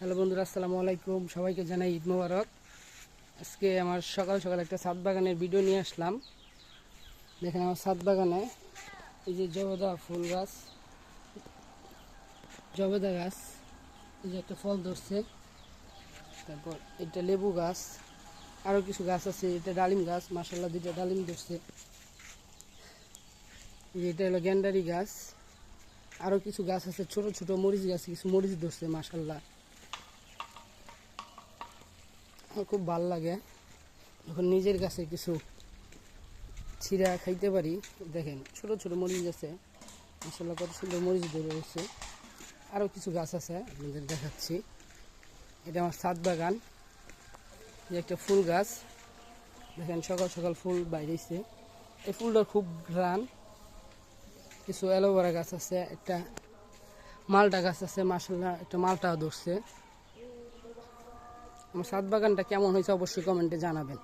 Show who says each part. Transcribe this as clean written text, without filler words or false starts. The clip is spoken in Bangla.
Speaker 1: হ্যালো বন্ধুরা, আসসালামু আলাইকুম। সবাইকে জানাই ঈদ মোবারক। আজকে আমার সকাল সকাল একটা ছাদ বাগানের ভিডিও নিয়ে আসলাম। দেখেন আমার ছাদ বাগানে এই যে জবেদা ফুল গাছ, জবেদা গাছ, এই যে একটা ফল ধরছে। তারপর এটা লেবু গাছ, আরও কিছু গাছ আছে। এটা ডালিম গাছ, মাশাআল্লাহ দুইটা ডালিম ধরছে। এটা হলো গ্যান্ডারি গাছ। আরও কিছু গাছ আছে, ছোট ছোট মরিচ গাছ, কিছু মরিচ ধরছে মাশাআল্লাহ। আমার খুব ভালো লাগে যখন নিজের গাছে কিছু ছিঁড়া খাইতে পারি। দেখেন ছোট ছোট মরিচ গাছে মাশাআল্লাহ কত সুন্দর মরিচ ধরে রয়েছে। আরও কিছু গাছ আছে, আপনাদের দেখাচ্ছি। এটা আমার ছাদ বাগান। যে একটা ফুল গাছ, দেখেন সকাল সকাল ফুল বাইরেছে। এই ফুলটার খুব ঘ্রাণ। কিছু অ্যালোভেরা গাছ আছে, একটা মালটা গাছ আছে, মাশাআল্লাহ একটা মালটাও ধরছে। আমার ছাদ বাগানটা কেমন হয়েছে অবশ্যই কমেন্টে জানাবেন।